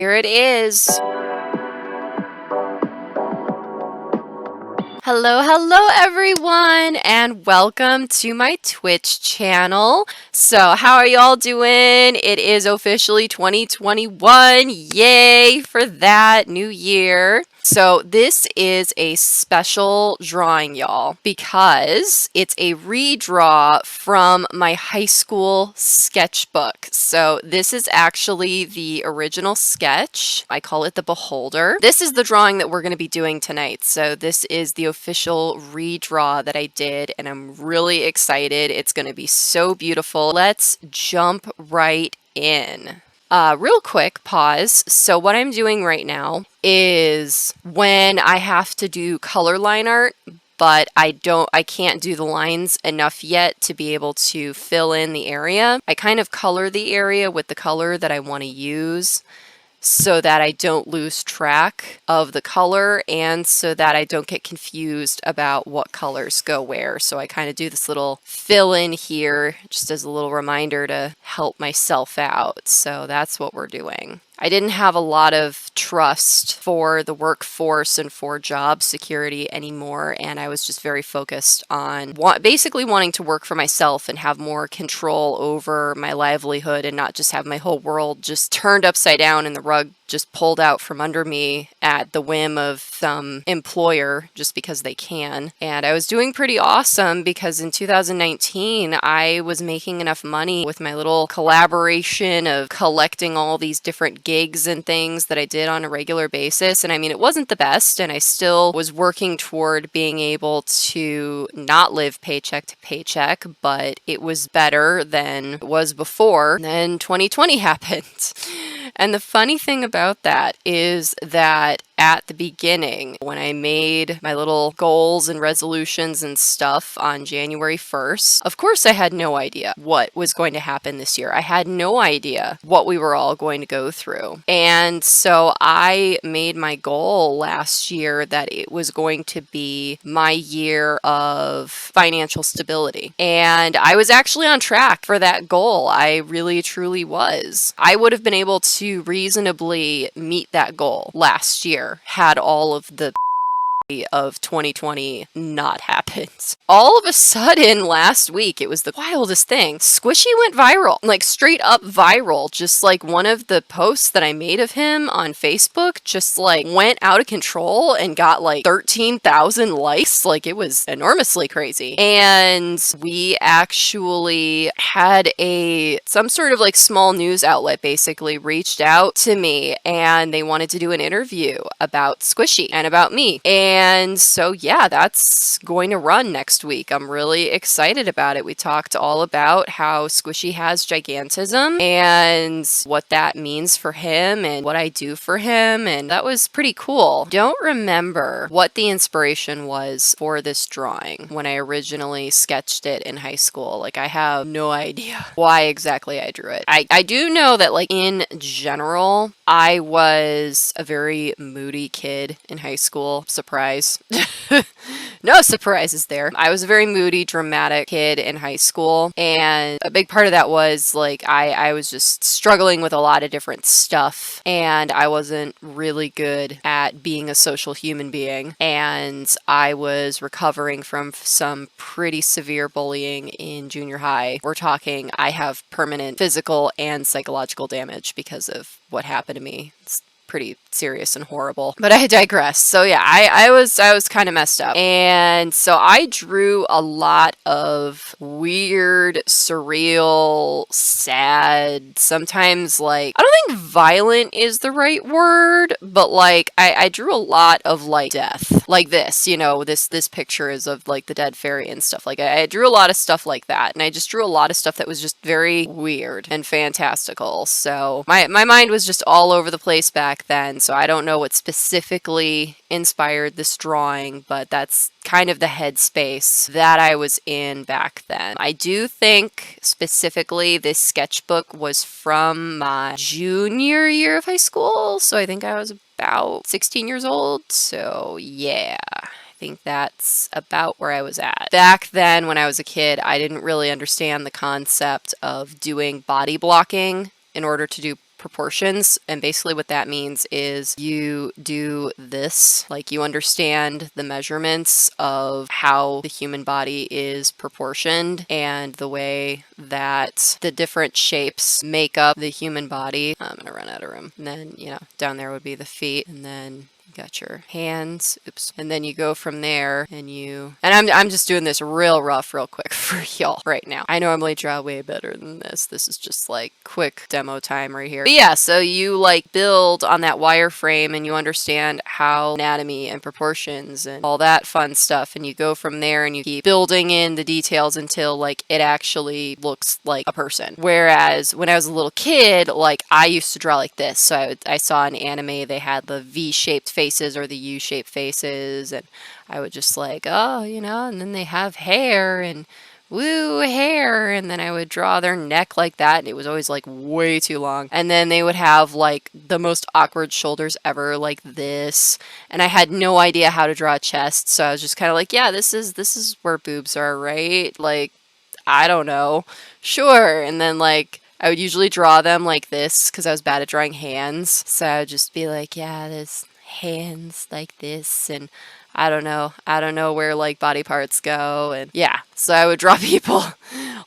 Here it is. Hello everyone, and welcome to my Twitch channel. So, how are y'all doing? It is officially 2021. Yay for that new year. So, this is a special drawing, y'all, because it's a redraw from my high school sketchbook. So, this is actually the original sketch. I call it the Beholder. This is the drawing that we're going to be doing tonight. So, this is the official redraw that I did, and I'm really excited. It's going to be so beautiful. Let's jump right in. Real quick pause. So what I'm doing right now is when I have to do color line art, but I can't do the lines enough yet to be able to fill in the area. I kind of color the area with the color that I want to use, so that I don't lose track of the color and so that I don't get confused about what colors go where. So I kind of do this little fill in here just as a little reminder to help myself out. So that's what we're doing. I didn't have a lot of trust for the workforce and for job security anymore, and I was just very focused on basically wanting to work for myself and have more control over my livelihood and not just have my whole world just turned upside down and the rug just pulled out from under me at the whim of some employer just because they can. And I was doing pretty awesome because in 2019 I was making enough money with my little collaboration of collecting all these different gigs and things that I did on a regular basis. And I mean, it wasn't the best, and I still was working toward being able to not live paycheck to paycheck, but it was better than it was before. And then 2020 happened. And the funny thing about that is that at the beginning, when I made my little goals and resolutions and stuff on January 1st, of course I had no idea what was going to happen this year. I had no idea what we were all going to go through. And so I made my goal last year that it was going to be my year of financial stability. And I was actually on track for that goal. I really, truly was. I would have been able to reasonably meet that goal last year had all of the of 2020 not happened. All of a sudden last week, it was the wildest thing. Squishy went viral, like straight up viral. Just like one of the posts that I made of him on Facebook just like went out of control and got like 13,000 likes. Like it was enormously crazy. And we actually had some sort of like small news outlet basically reached out to me, and they wanted to do an interview about Squishy and about me. And so, yeah, that's going to run next week. I'm really excited about it. We talked all about how Squishy has gigantism and what that means for him and what I do for him. And that was pretty cool. Don't remember what the inspiration was for this drawing when I originally sketched it in high school. Like, I have no idea why exactly I drew it. I do know that, like, in general, I was a very moody kid in high school. Surprise. No surprises there. I was a very moody, dramatic kid in high school, and a big part of that was like I was just struggling with a lot of different stuff, and I wasn't really good at being a social human being, and I was recovering from some pretty severe bullying in junior high. We're talking, I have permanent physical and psychological damage because of what happened to me. It's pretty serious and horrible, but I digress. So yeah, I was kind of messed up, and so I drew a lot of weird, surreal, sad, sometimes like, I don't think violent is the right word, but like I drew a lot of like death, like this, you know, this picture is of like the dead fairy and stuff. Like I drew a lot of stuff like that, and I just drew a lot of stuff that was just very weird and fantastical. So my mind was just all over the place back then. So I don't know what specifically inspired this drawing, but that's kind of the headspace that I was in back then. I do think specifically this sketchbook was from my junior year of high school, so I think I was about 16 years old. So yeah, I think that's about where I was at. Back then when I was a kid, I didn't really understand the concept of doing body blocking in order to do proportions. And basically what that means is you do this, like you understand the measurements of how the human body is proportioned and the way that the different shapes make up the human body. I'm gonna run out of room. And then, down there would be the feet, and then you got your hands, oops, and then you go from there and I'm just doing this real rough real quick for y'all right now. I normally draw way better than this. This is just like quick demo time right here. But yeah, so you like build on that wireframe and you understand how anatomy and proportions and all that fun stuff, and you go from there and you keep building in the details until like it actually looks like a person. Whereas when I was a little kid, like I used to draw like this. So I saw an anime, they had the V-shaped faces or the U-shaped faces, and I would just like, oh, and then they have hair and woo, hair, and then I would draw their neck like that, and it was always like way too long. And then they would have like the most awkward shoulders ever, like this, and I had no idea how to draw a chest, so I was just kind of like, yeah, this is where boobs are, right? Like, I don't know, sure. And then like I would usually draw them like this because I was bad at drawing hands, so I would just be like, yeah, there's hands like this, and I don't know where like body parts go, and yeah, so I would draw people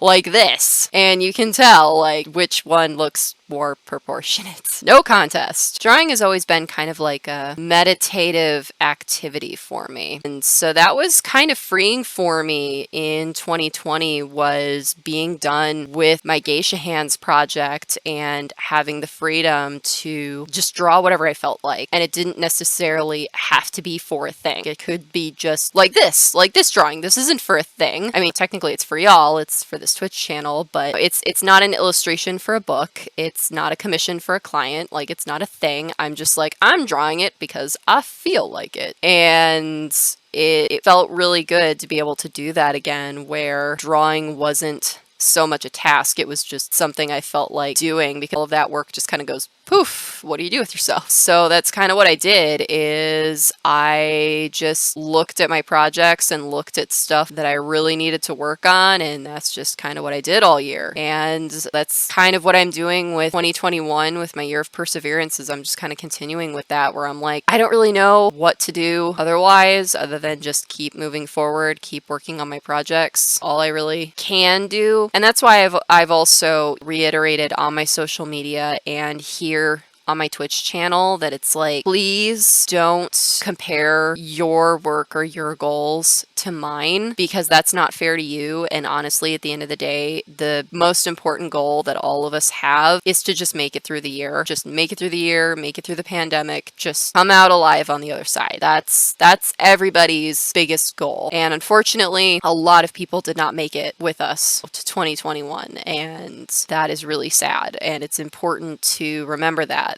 like this, and you can tell like which one looks more proportionate. No contest. Drawing has always been kind of like a meditative activity for me, and so that was kind of freeing for me in 2020, was being done with my Geisha Hands project and having the freedom to just draw whatever I felt like, and it didn't necessarily have to be for a thing. It could be just like this drawing. This isn't for a thing. I mean, technically it's for y'all, it's for this Twitch channel, but it's not an illustration for a book. It's not a commission for a client. Like, it's not a thing. I'm just like, I'm drawing it because I feel like it. And it felt really good to be able to do that again, where drawing wasn't so much a task. It was just something I felt like doing, because all of that work just kind of goes poof. What do you do with yourself? So that's kind of what I did, is I just looked at my projects and looked at stuff that I really needed to work on, and that's just kind of what I did all year. And that's kind of what I'm doing with 2021 with my year of perseverance, is I'm just kind of continuing with that, where I'm like, I don't really know what to do otherwise other than just keep moving forward, keep working on my projects. All I really can do. And that's why I've also reiterated on my social media and here on my Twitch channel that it's like, please don't compare your work or your goals to mine, because that's not fair to you. And honestly, at the end of the day, the most important goal that all of us have is to just make it through the year. Just make it through the year, make it through the pandemic, just come out alive on the other side. That's everybody's biggest goal. And unfortunately, a lot of people did not make it with us to 2021, and that is really sad. And it's important to remember that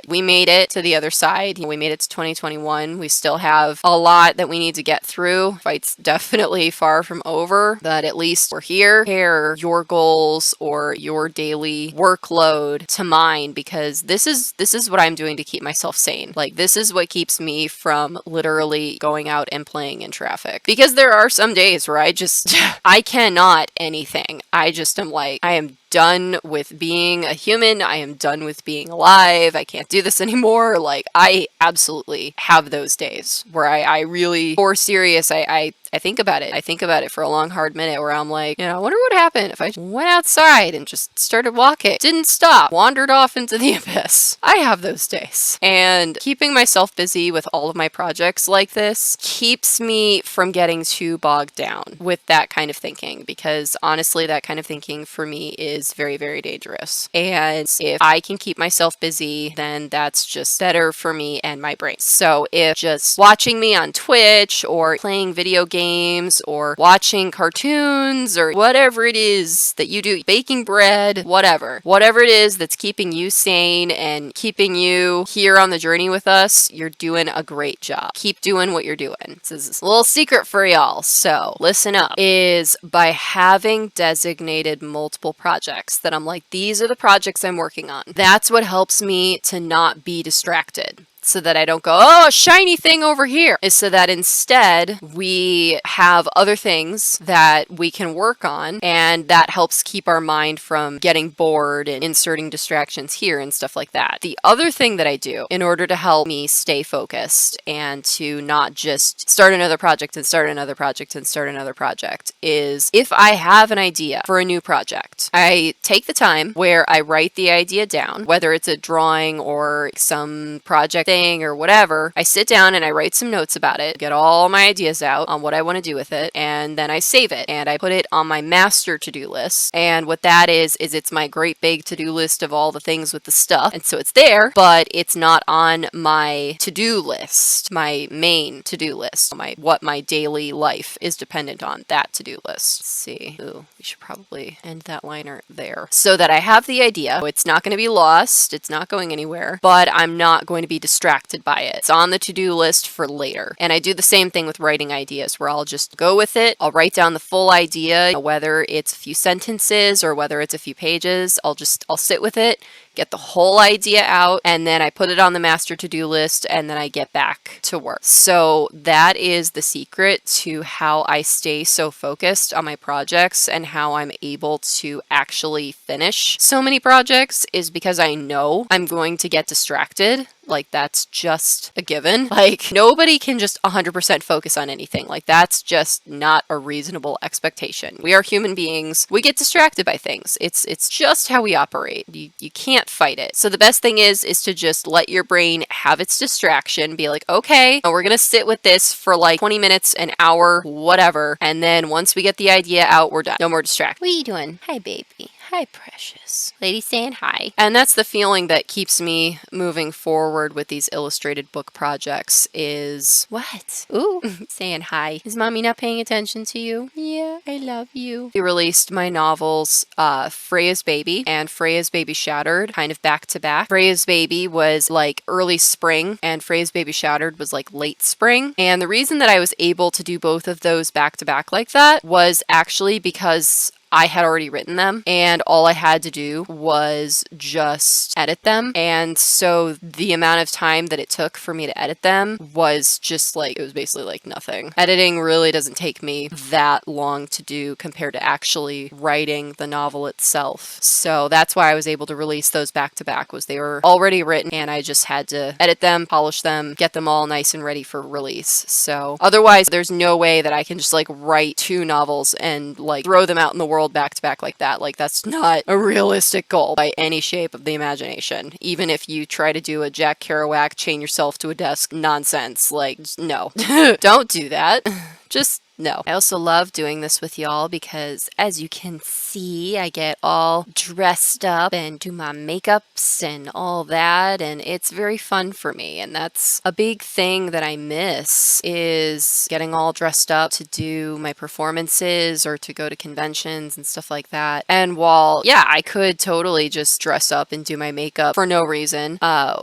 we made it to the other side. We made it to 2021. We still have a lot that we need to get through. Fight's definitely far from over, but at least we're here. Compare your goals or your daily workload to mine, because this is what I'm doing to keep myself sane. Like, this is what keeps me from literally going out and playing in traffic, because there are some days where I cannot anything. I just am like, I am done with being a human. I am done with being alive. I can't do this anymore. Like, I absolutely have those days where I really, for serious, I think about it. I think about it for a long, hard minute, where I'm like, I wonder what happened if I went outside and just started walking. Didn't stop. Wandered off into the abyss. I have those days. And keeping myself busy with all of my projects like this keeps me from getting too bogged down with that kind of thinking, because honestly, that kind of thinking for me is very, very dangerous. And if I can keep myself busy, then that's just better for me and my brain. So if just watching me on Twitch or playing video games or watching cartoons or whatever it is that you do, baking bread, whatever it is that's keeping you sane and keeping you here on the journey with us, you're doing a great job. Keep doing what you're doing. This is a little secret for y'all, so listen up, is by having designated multiple projects that I'm like, these are the projects I'm working on. That's what helps me to not be distracted. so that I don't go, oh, shiny thing over here, is so that instead we have other things that we can work on, and that helps keep our mind from getting bored and inserting distractions here and stuff like that. The other thing that I do in order to help me stay focused and to not just start another project and start another project and start another project is if I have an idea for a new project, I take the time where I write the idea down, whether it's a drawing or some project thing or whatever. I sit down and I write some notes about it, get all my ideas out on what I want to do with it, and then I save it and I put it on my master to-do list. And what that is it's my great big to-do list of all the things with the stuff. And so it's there, but it's not on my to-do list, my main to-do list, what my daily life is dependent on, that to-do list. Let's see. Ooh, we should probably end that liner there so that I have the idea. It's not going to be lost. It's not going anywhere, but I'm not going to be distracted by it. It's on the to-do list for later. And I do the same thing with writing ideas where I'll just go with it. I'll write down the full idea, whether it's a few sentences or whether it's a few pages. I'll sit with it, get the whole idea out, and then I put it on the master to-do list, and then I get back to work. So that is the secret to how I stay so focused on my projects and how I'm able to actually finish so many projects, is because I know I'm going to get distracted. Like, that's just a given. Like, nobody can just 100% focus on anything. Like, that's just not a reasonable expectation. We are human beings. We get distracted by things. It's just how we operate. You can't fight it. So the best thing is to just let your brain have its distraction. Be like, okay, we're gonna sit with this for like 20 minutes, an hour, whatever. And then once we get the idea out, we're done. No more distraction. What are you doing? Hi, baby. Hi, precious. Lady saying hi. And that's the feeling that keeps me moving forward with these illustrated book projects is... What? Ooh, saying hi. Is mommy not paying attention to you? Yeah, I love you. We released my novels, Freya's Baby and Freya's Baby Shattered, kind of back to back. Freya's Baby was like early spring and Freya's Baby Shattered was like late spring. And the reason that I was able to do both of those back to back like that was actually because I had already written them and all I had to do was just edit them. And so the amount of time that it took for me to edit them was just like, it was basically like nothing. Editing really doesn't take me that long to do compared to actually writing the novel itself. So that's why I was able to release those back to back, was they were already written and I just had to edit them, polish them, get them all nice and ready for release. So otherwise there's no way that I can just like write 2 novels and like throw them out in the world back to back like that. Like, that's not a realistic goal by any shape of the imagination. Even if you try to do a Jack Kerouac chain yourself to a desk nonsense, like, no. Don't do that. Just no. I also love doing this with y'all because, as you can see, I get all dressed up and do my makeups and all that, and it's very fun for me. And that's a big thing that I miss, is getting all dressed up to do my performances or to go to conventions and stuff like that. And while, yeah, I could totally just dress up and do my makeup for no reason,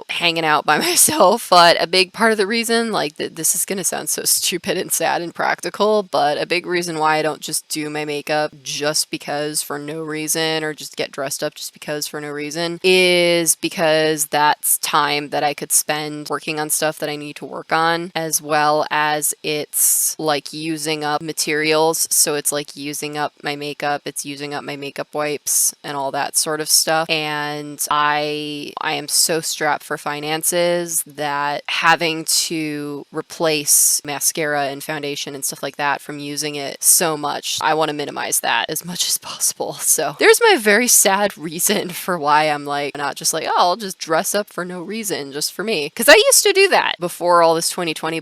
hanging out by myself, but a big part of the reason, like, this is gonna sound so stupid and sad and practical, but a big reason why I don't just do my makeup just because for no reason, or just get dressed up just because for no reason, is because that's time that I could spend working on stuff that I need to work on, as well as it's like using up materials. So it's like using up my makeup, it's using up my makeup wipes and all that sort of stuff. And I am so strapped for finances that having to replace mascara and foundation and stuff like that from using it so much, I want to minimize that as much as possible. So there's my very sad reason for why I'm like not just like, oh, I'll just dress up for no reason just for me, because I used to do that before all this 2020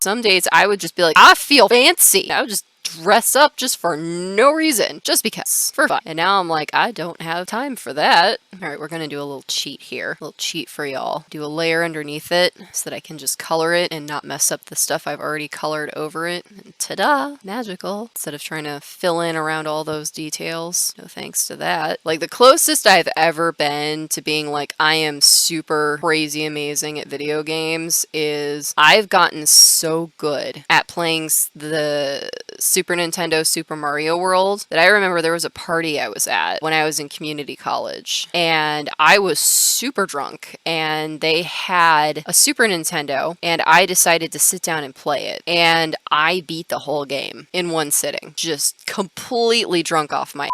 Some days I would just be like, I feel fancy. I would just dress up just for no reason, just because, for fun. And now I'm like, I don't have time for that. All right, we're gonna do a little cheat here, a little cheat for y'all. Do a layer underneath it so that I can just color it and not mess up the stuff I've already colored over it. And ta-da, magical. Instead of trying to fill in around all those details. No thanks to that. Like, the closest I've ever been to being like, I am super crazy amazing at video games is I've gotten so good at playing the Super Nintendo Super Mario World that I remember there was a party I was at when I was in community college, and I was super drunk, and they had a Super Nintendo, and I decided to sit down and play it, and I beat the whole game in one sitting, just completely drunk off my.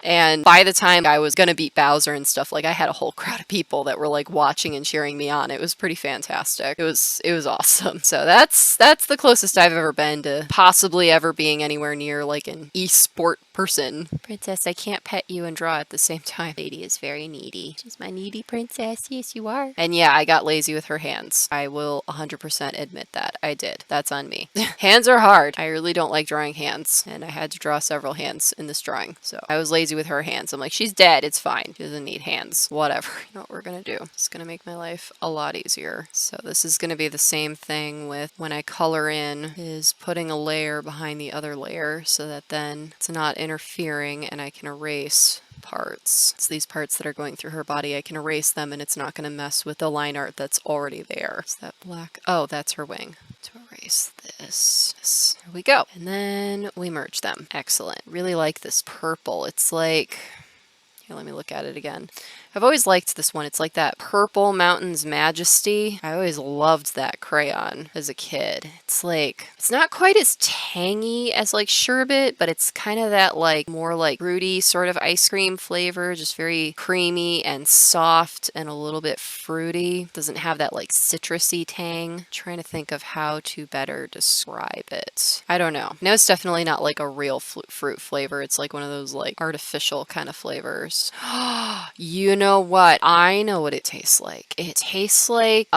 And by the time I was gonna beat Bowser and stuff, like I had a whole crowd of people that were like watching and cheering me on. It was pretty fantastic. It was awesome. So that's the closest I've ever been to possibly ever being anywhere near like an e-sport person. Princess, I can't pet you and draw at the same time. Lady is very needy. She's my needy princess. Yes, you are. And yeah, I got lazy with her hands. I will 100% admit that. I did. That's on me. Hands are hard. I really don't like drawing hands, and I had to draw several hands in this drawing. So I was lazy with her hands. I'm like, she's dead. It's fine. She doesn't need hands. Whatever. You know what we're gonna do? It's gonna make my life a lot easier. So this is gonna be the same thing with when I color in, is putting a layer behind the other layer so that then it's not interfering and I can erase parts. It's these parts that are going through her body. I can erase them and it's not going to mess with the line art that's already there. Is that black? Oh, that's her wing. To erase this. There we go. And then we merge them. Excellent. Really like this purple. It's like, here, let me look at it again. I've always liked this one. It's like that Purple Mountain's Majesty. I always loved that crayon as a kid. It's like, it's not quite as tangy as like sherbet, but it's kind of that like more like fruity sort of ice cream flavor, just very creamy and soft and a little bit fruity. Doesn't have that like citrusy tang. I'm trying to think of how to better describe it. I don't know. No, it's definitely not like a real fruit flavor. It's like one of those like artificial kind of flavors. You know what? I know what it tastes like. It tastes like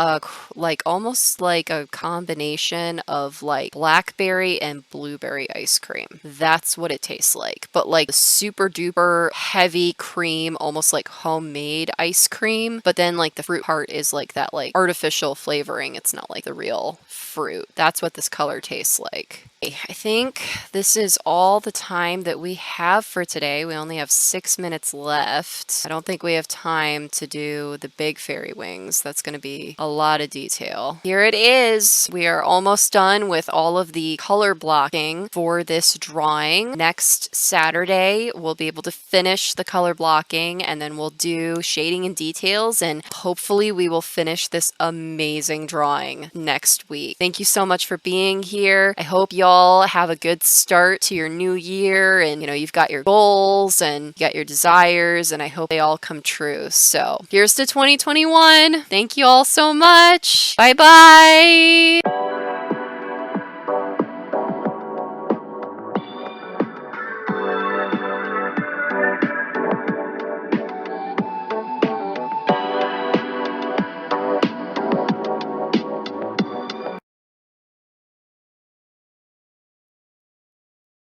almost like a combination of like blackberry and blueberry ice cream. That's what it tastes like. But like super duper heavy cream, almost like homemade ice cream. But then like the fruit part is like that like artificial flavoring. It's not like the real fruit. That's what this color tastes like. I think this is all the time that we have for today. We only have 6 minutes left. I don't think we have time to do the big fairy wings. That's going to be a lot of detail. Here it is. We are almost done with all of the color blocking for this drawing. Next Saturday, we'll be able to finish the color blocking, and then we'll do shading and details, and hopefully we will finish this amazing drawing next week. Thank you so much for being here. I hope y'all have a good start to your new year, and you know, you've got your goals and you got your desires, and I hope they all come true. So here's to 2021. Thank you all so much. Bye bye.